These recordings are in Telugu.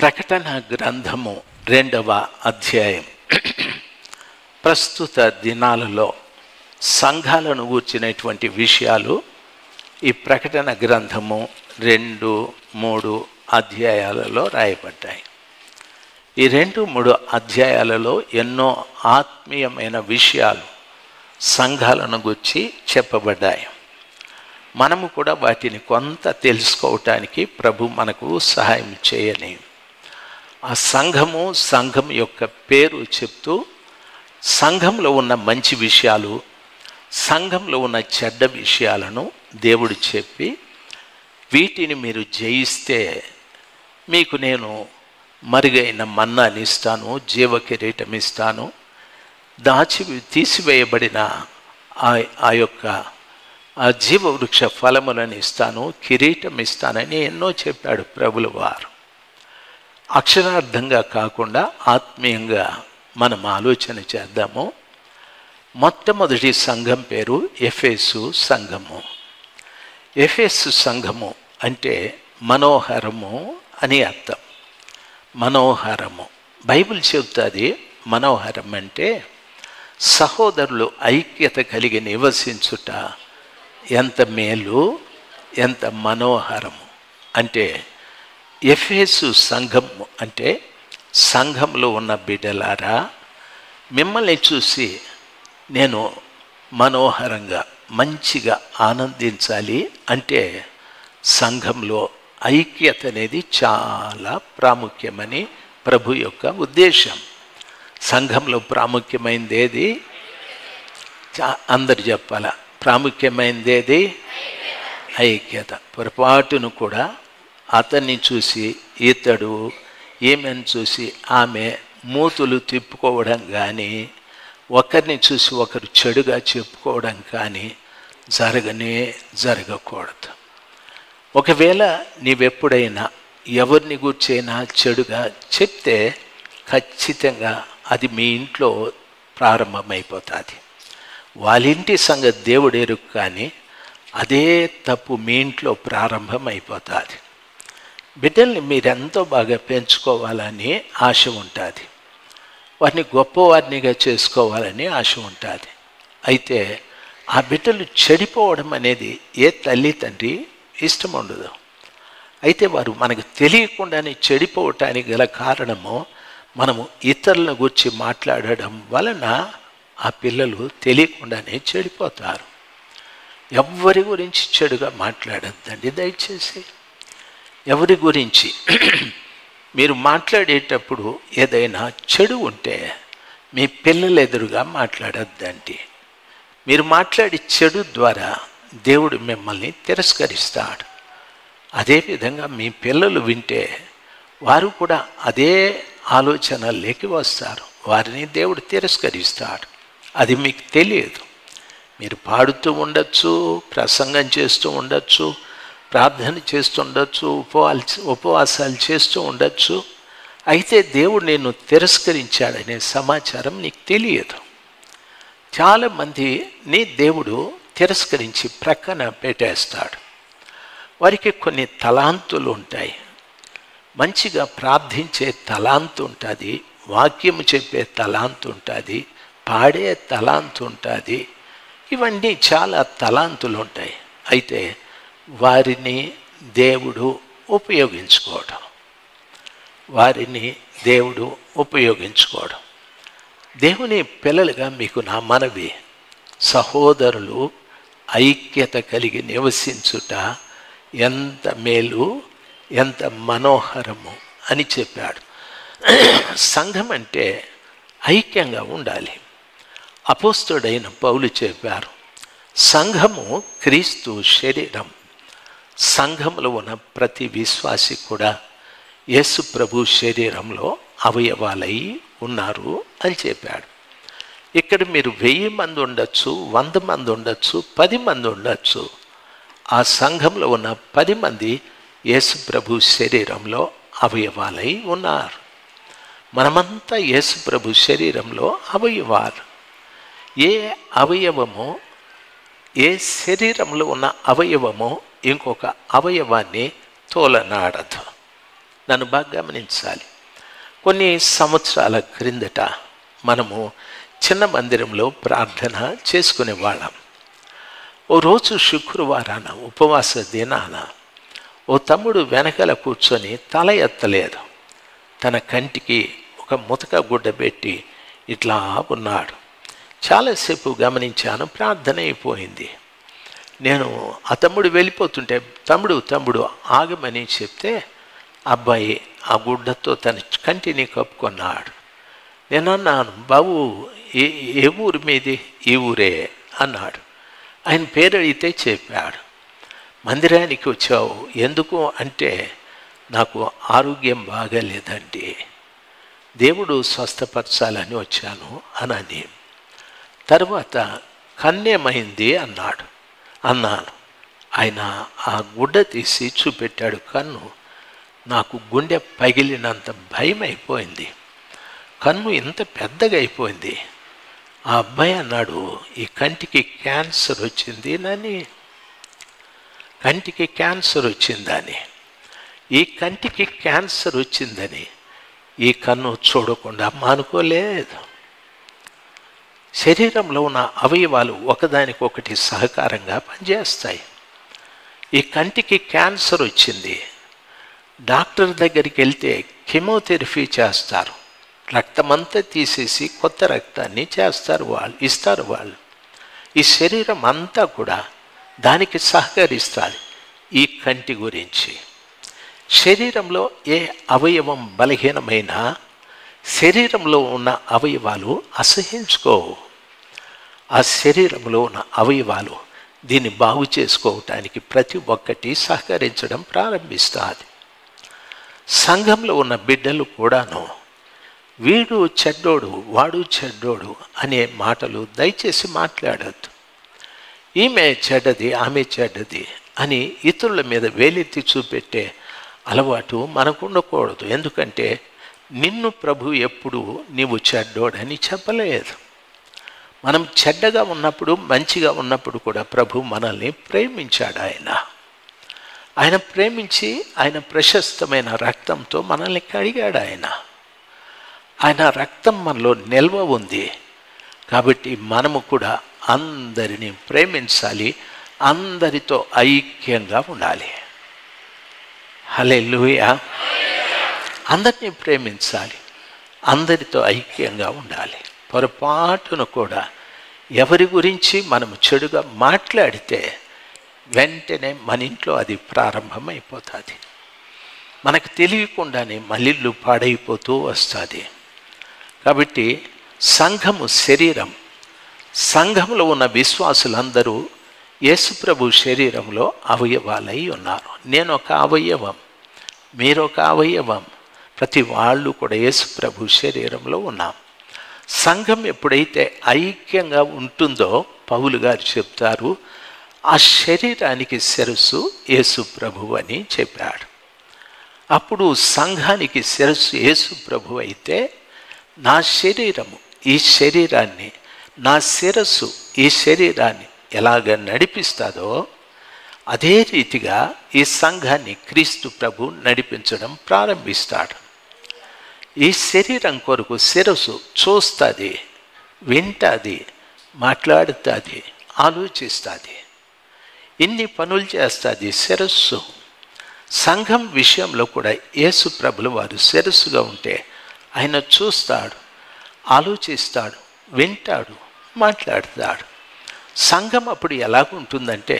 ప్రకటన గ్రంథము 2వ అధ్యాయం. ప్రస్తుత దినాలలో సంఘాలను గూర్చినటువంటి విషయాలు ఈ ప్రకటన గ్రంథము 2-3 అధ్యాయాలలో రాయబడ్డాయి. ఈ 2-3 అధ్యాయాలలో ఎన్నో ఆత్మీయమైన విషయాలు సంఘాలను గూర్చి చెప్పబడ్డాయి. మనము కూడా వాటిని కొంత తెలుసుకోవటానికి ప్రభు మనకు సహాయం చేయని ఆ సంఘం యొక్క పేరు చెప్తూ సంఘంలో ఉన్న మంచి విషయాలు, సంఘంలో ఉన్న చెడ్డ విషయాలను దేవుడు చెప్పి, వీటిని మీరు జయిస్తే మీకు నేను మరుగైన మన్నాని ఇస్తాను, జీవ కిరీటం ఇస్తాను, తీసివేయబడిన ఆ యొక్క ఆ జీవవృక్ష ఫలములను ఇస్తాను, కిరీటం ఇస్తానని ఎన్నో చెప్పాడు ప్రభుల వారు. అక్షరార్థంగా కాకుండా ఆత్మీయంగా మనం ఆలోచన చేద్దాము. మొట్టమొదటి సంఘం పేరు ఎఫెసు సంఘము. ఎఫెసు సంఘము అంటే మనోహరము అని అర్థం. మనోహరము బైబిల్ చెబుతుంది. మనోహరం అంటే సహోదరులు ఐక్యత కలిగి నివసించుట ఎంత మేలు, ఎంత మనోహరము. అంటే ఎఫెసు సంఘము అంటే సంఘంలో ఉన్న బిడ్డలారా, మిమ్మల్ని చూసి నేను మనోహరంగా మంచిగా ఆనందించాలి అంటే సంఘంలో ఐక్యత అనేది చాలా ప్రాముఖ్యమని ప్రభు యొక్క ఉద్దేశం. సంఘంలో ప్రాముఖ్యమైనది ఏది? అందరు చెప్పాలా? ప్రాముఖ్యమైనది ఏది? ఐక్యత. పొరపాటును కూడా అతన్ని చూసి ఇతడు, ఈమెను చూసి ఆమె మూతులు తిప్పుకోవడం కానీ, ఒకరిని చూసి ఒకరు చెడుగా చెప్పుకోవడం కానీ జరగకూడదు. ఒకవేళ నీవెప్పుడైనా ఎవరిని గూర్చైనా చెడుగా చెప్తే ఖచ్చితంగా అది మీ ఇంట్లో ప్రారంభమైపోతుంది. వాళ్ళింటి సంగతి దేవుడు ఎరుగు, కానీ అదే తప్పు మీ ఇంట్లో ప్రారంభమైపోతుంది. బిడ్డల్ని మీరెంతో బాగా పెంచుకోవాలని ఆశ ఉంటుంది, వారిని గొప్పవారినిగా చేసుకోవాలని ఆశ ఉంటుంది. అయితే ఆ బిడ్డలు చెడిపోవడం అనేది ఏ తల్లి తండ్రి ఇష్టం ఉండదు. అయితే వారు మనకు తెలియకుండానే చెడిపోవటానికి గల కారణము మనము ఇతరుల గురించి మాట్లాడడం వలన ఆ పిల్లలు తెలియకుండానే చెడిపోతారు. ఎవరి గురించి చెడుగా మాట్లాడద్దండి దయచేసి. ఎవరి గురించి మీరు మాట్లాడేటప్పుడు ఏదైనా చెడు ఉంటే మీ పిల్లల ఎదురుగా మాట్లాడద్దండి. మీరు మాట్లాడే చెడు ద్వారా దేవుడు మిమ్మల్ని తిరస్కరిస్తాడు. అదేవిధంగా మీ పిల్లలు వింటే వారు కూడా అదే ఆలోచనలోకి వస్తారు, వారిని దేవుడు తిరస్కరిస్తాడు. అది మీకు తెలియదు. మీరు పాడుతూ ఉండొచ్చు, ప్రసంగం చేస్తూ ఉండొచ్చు, ప్రార్థన చేస్తుండొచ్చు, ఉపవాసాలు చేస్తూ ఉండొచ్చు. అయితే దేవుడు నిన్ను తిరస్కరించాడనే సమాచారం నీకు తెలియదు. చాలామందిని దేవుడు తిరస్కరించి ప్రక్కన పెట్టేస్తాడు. వారికి కొన్ని తలాంతులు ఉంటాయి. మంచిగా ప్రార్థించే తలాంతు ఉంటుంది, వాక్యము చెప్పే తలాంతు ఉంటుంది, పాడే తలాంతు ఉంటుంది. ఇవన్నీ చాలా తలాంతులు ఉంటాయి. అయితే వారిని దేవుడు ఉపయోగించుకోవడం. దేవుని పిల్లలుగా మీకు నా మనవి, సహోదరులు ఐక్యత కలిగి నివసించుట ఎంత మేలు, ఎంత మనోహరము అని చెప్పాడు. సంఘం అంటే ఐక్యంగా ఉండాలి. అపోస్తలుడైన పౌలు చెప్పారు, సంఘము క్రీస్తు శరీరం. సంఘంలో ఉన్న ప్రతి విశ్వాసి కూడా యేసు ప్రభు శరీరంలో అవయవాలై ఉన్నారు అని చెప్పాడు. ఇక్కడ మీరు 1000 మంది ఉండొచ్చు, 100 మంది ఉండొచ్చు, 10 మంది ఉండొచ్చు. ఆ సంఘంలో ఉన్న 10 మంది యేసు ప్రభు శరీరంలో అవయవాలై ఉన్నారు. మనమంతా యేసు ప్రభు శరీరంలో అవయవాలు. ఏ అవయవము, ఏ శరీరంలో ఉన్న అవయవము ఇంకొక అవయవాన్ని తోలనాడదు. నన్ను బాగా గమనించాలి. కొన్ని సంవత్సరాల క్రిందట మనము చిన్న మందిరంలో ప్రార్థన చేసుకునేవాళ్ళం. ఓ రోజు శుక్రవారాన ఉపవాస దినాన ఓ తమ్ముడు వెనకాల కూర్చొని తల ఎత్తలేదు. తన కంటికి ఒక ముతక గుడ్డ పెట్టి ఇట్లా ఉన్నాడు. చాలాసేపు గమనించాను. ప్రార్థన అయిపోయింది. నేను ఆ తమ్ముడు వెళ్ళిపోతుంటే తమ్ముడు ఆగమని చెప్తే అబ్బాయి ఆ గుడ్డతో తన కంటిని కప్పుకున్నాడు. నేను అన్నాను, బాబు ఏ ఊరు మీది? ఈ ఊరే అన్నాడు. ఆయన పేరు అడిగితే చెప్పాడు. మందిరానికి వచ్చావు ఎందుకు అంటే, నాకు ఆరోగ్యం బాగాలేదండి, దేవుడు స్వస్థపరచాలని వచ్చాను అని. తర్వాత కన్నేమైంది అన్నాను. ఆయన ఆ గుడ్డ తీసి చూపెట్టాడు కన్ను. నాకు గుండె పగిలినంత భయం అయిపోయింది. కన్ను ఇంత పెద్దగా అయిపోయింది. ఆ అబ్బాయి అన్నాడు, ఈ కంటికి క్యాన్సర్ వచ్చింది. కంటికి క్యాన్సర్ వచ్చిందని, ఈ కంటికి క్యాన్సర్ వచ్చిందని ఈ కన్ను చూడకుండా మానుకోలేదు. శరీరంలో ఉన్న అవయవాలు ఒకదానికొకటి సహకారంగా పనిచేస్తాయి. ఈ కంటికి క్యాన్సర్ వచ్చింది. డాక్టర్ దగ్గరికి వెళ్తే కెమోథెరపీ చేస్తారు. రక్తమంతా తీసేసి కొత్త రక్తాన్ని ఇస్తారు వాళ్ళు. ఈ శరీరం అంతా కూడా దానికి సహకరిస్తుంది. ఈ కంటి గురించి శరీరంలో ఏ అవయవం బలహీనమైనా శరీరంలో ఉన్న అవయవాలు అసహించుకోవు. ఆ శరీరంలో ఉన్న అవయవాలు దీన్ని బాగు చేసుకోవటానికి ప్రతి ఒక్కటి సహకరించడం ప్రారంభిస్తుంది. సంఘంలో ఉన్న బిడ్డలు కూడాను వీడు చెడ్డోడు వాడు చెడ్డోడు అనే మాటలు దయచేసి మాట్లాడద్దు. ఈమె చెడ్డది ఆమె చెడ్డది అని ఇతరుల మీద వేలెత్తి చూపెట్టే అలవాటు మనకు ఉండకూడదు. ఎందుకంటే నిన్ను ప్రభు ఎప్పుడు నీవు చెడ్డోడని చెప్పలేదు. మనం చెడ్డగా ఉన్నప్పుడు మంచిగా ఉన్నప్పుడు కూడా ప్రభు మనల్ని ప్రేమించాడు. ఆయన ప్రేమించి ఆయన ప్రశస్తమైన రక్తంతో మనల్ని కడిగాడు. ఆయన రక్తం మనలో నిల్వ ఉంది. కాబట్టి మనము కూడా అందరినీ ప్రేమించాలి, అందరితో ఐక్యంగా ఉండాలి. హల్లెలూయా. అందరినీ ప్రేమించాలి, అందరితో ఐక్యంగా ఉండాలి. పొరపాటును కూడా ఎవరి గురించి మనము చెడుగా మాట్లాడితే వెంటనే మన ఇంట్లో అది ప్రారంభమైపోతుంది. మనకు తెలియకుండానే మళ్ళీ పాడైపోతూ వస్తుంది. కాబట్టి సంఘము శరీరం. సంఘంలో ఉన్న విశ్వాసులందరూ యేసుప్రభు శరీరంలో అవయవాలై ఉన్నారు. నేను ఒక అవయవం, మీరొక అవయవం. ప్రతి వాళ్ళు కూడా యేసుప్రభు శరీరంలో ఉన్నాం. సంఘం ఎప్పుడైతే ఐక్యంగా ఉంటుందో పౌలు గారు చెప్తారు, ఆ శరీరానికి శిరస్సు యేసుప్రభు అని చెప్పాడు. అప్పుడు సంఘానికి శిరస్సు యేసుప్రభు అయితే నా శరీరము ఈ శరీరాన్ని, నా శిరస్సు ఈ శరీరాన్ని ఎలాగ నడిపిస్తుందో అదే రీతిగా ఈ సంఘాన్ని క్రీస్తు ప్రభు నడిపించడం ప్రారంభిస్తాడు. ఈ శరీరం కొరకు శిరస్సు చూస్తుంది, వింటుంది, మాట్లాడుతుంది, ఆలోచిస్తుంది, ఇన్ని పనులు చేస్తుంది శిరస్సు. సంఘం విషయంలో కూడా యేసు ప్రభుల వారు శిరస్సుగా ఉంటే ఆయన చూస్తాడు, ఆలోచిస్తాడు, వింటాడు, మాట్లాడతాడు. సంఘం అప్పుడు ఎలాగుంటుందంటే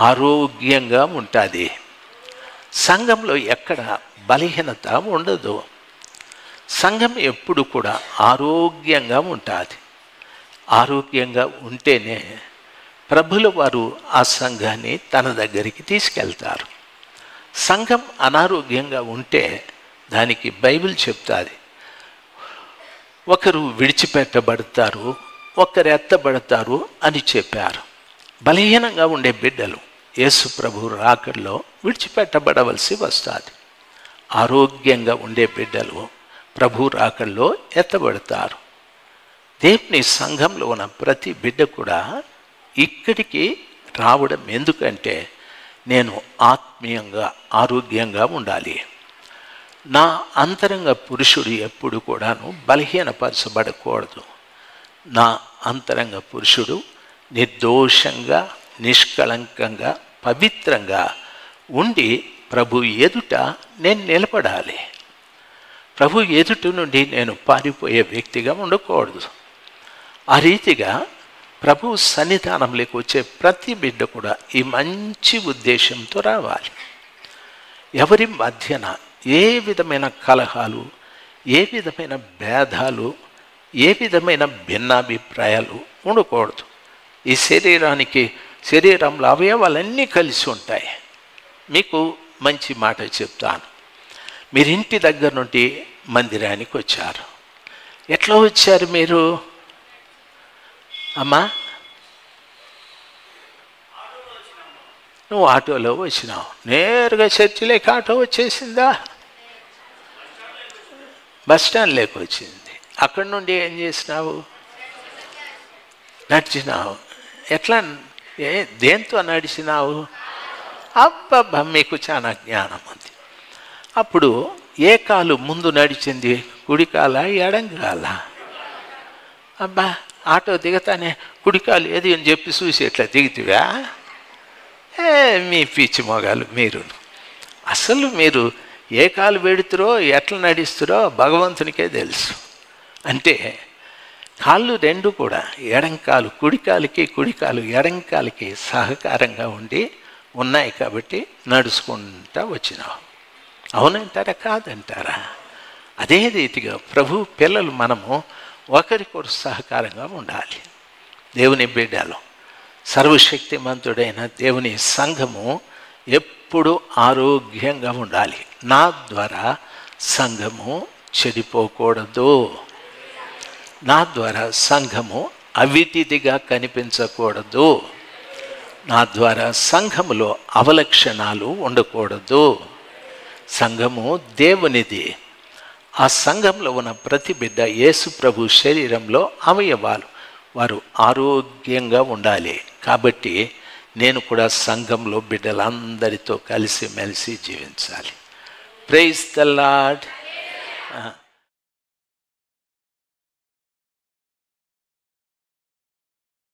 ఆరోగ్యంగా ఉంటుంది. సంఘంలో ఎక్కడ బలహీనత ఉండదు. సంఘం ఎప్పుడు కూడా ఆరోగ్యంగా ఉంటుంది. ఆరోగ్యంగా ఉంటేనే ప్రభుల వారు ఆ సంఘాన్ని తన దగ్గరికి తీసుకెళ్తారు. సంఘం అనారోగ్యంగా ఉంటే దానికి బైబిల్ చెప్తుంది, ఒకరు విడిచిపెట్టబడతారు, ఒకరు ఎత్తబడతారు అని చెప్పారు. బలహీనంగా ఉండే బిడ్డలు యేసు ప్రభు రాకడలో విడిచిపెట్టబడవలసి వస్తుంది. ఆరోగ్యంగా ఉండే బిడ్డలు ప్రభు రాకడలో ఎత్తబడతారు. దేవుని సంఘంలో ఉన్న ప్రతి బిడ్డ కూడా ఇక్కడికి రావడం ఎందుకంటే నేను ఆత్మీయంగా ఆరోగ్యంగా ఉండాలి. నా అంతరంగ పురుషుడు ఎప్పుడు కూడాను బలహీనపరచబడకూడదు. నా అంతరంగ పురుషుడు నిర్దోషంగా, నిష్కళంకంగా, పవిత్రంగా ఉండి ప్రభు ఎదుట నేను నిలబడాలి. ప్రభు ఎదుట నుండి నేను పారిపోయే వ్యక్తిగా ఉండకూడదు. ఆ రీతిగా ప్రభు సన్నిధానంలోకి వచ్చే ప్రతి బిడ్డ కూడా ఈ మంచి ఉద్దేశంతో రావాలి. ఎవరి మధ్యన ఏ విధమైన కలహాలు, ఏ విధమైన భేదాలు, ఏ విధమైన భిన్నాభిప్రాయాలు ఉండకూడదు. ఈ శరీరంలో అవయవాలన్నీ కలిసి ఉంటాయి. మీకు మంచి మాట చెప్తాను. మీరు ఇంటి దగ్గర నుండి మందిరానికి వచ్చారు. ఎట్లా వచ్చారు మీరు? అమ్మా, నువ్వు ఆటోలో వచ్చినావు. నేరుగా చర్చిలోకి ఆటో వచ్చేసిందా? బస్ స్టాండ్లోకి వచ్చింది. అక్కడి నుండి ఏం చేసినావు? నడిచినావు. ఎట్లా, దేంతో నడిచినావు? అబ్బబ్బా, మీకు చాలా జ్ఞానం ఉంది. అప్పుడు ఏ కాలు ముందు నడిచింది? కుడికాల, ఎడంకాల? అబ్బా, ఆటో దిగతానే కుడికాలు ఏది అని చెప్పి చూసి ఎట్లా దిగుతావా? మీ పిచ్చి మొగాలు మీరు. అసలు మీరు ఏ కాలు పెడుతురో, ఎట్లా నడుస్తురో భగవంతునికే తెలుసు. అంటే కాళ్ళు రెండు కూడా ఎడంకాలు కుడికాలికి, కుడికాలు ఎడంకాలికి సహకారంగా ఉండి ఉన్నాయి కాబట్టి నడుచుకుంటా వచ్చినావు. అవునంటారా కాదంటారా? అదే రీతిగా ప్రభు పిల్లలు మనము ఒకరికొకరు సహకారంగా ఉండాలి. దేవుని బిడ్డలు, సర్వశక్తిమంతుడైన దేవుని సంఘము ఎప్పుడు ఆరోగ్యంగా ఉండాలి. నా ద్వారా సంఘము చెడిపోకూడదు. నా ద్వారా సంఘము అవిటిదిగా కనిపించకూడదు. నా ద్వారా సంఘములో అవలక్షణాలు ఉండకూడదు. సంఘము దేవునిది. ఆ సంఘంలో ఉన్న ప్రతి బిడ్డ యేసు ప్రభు శరీరంలో అవయవాలు. వారు ఆరోగ్యంగా ఉండాలి. కాబట్టి నేను కూడా సంఘంలో బిడ్డలందరితో కలిసి మెలిసి జీవించాలి. Praise the lord.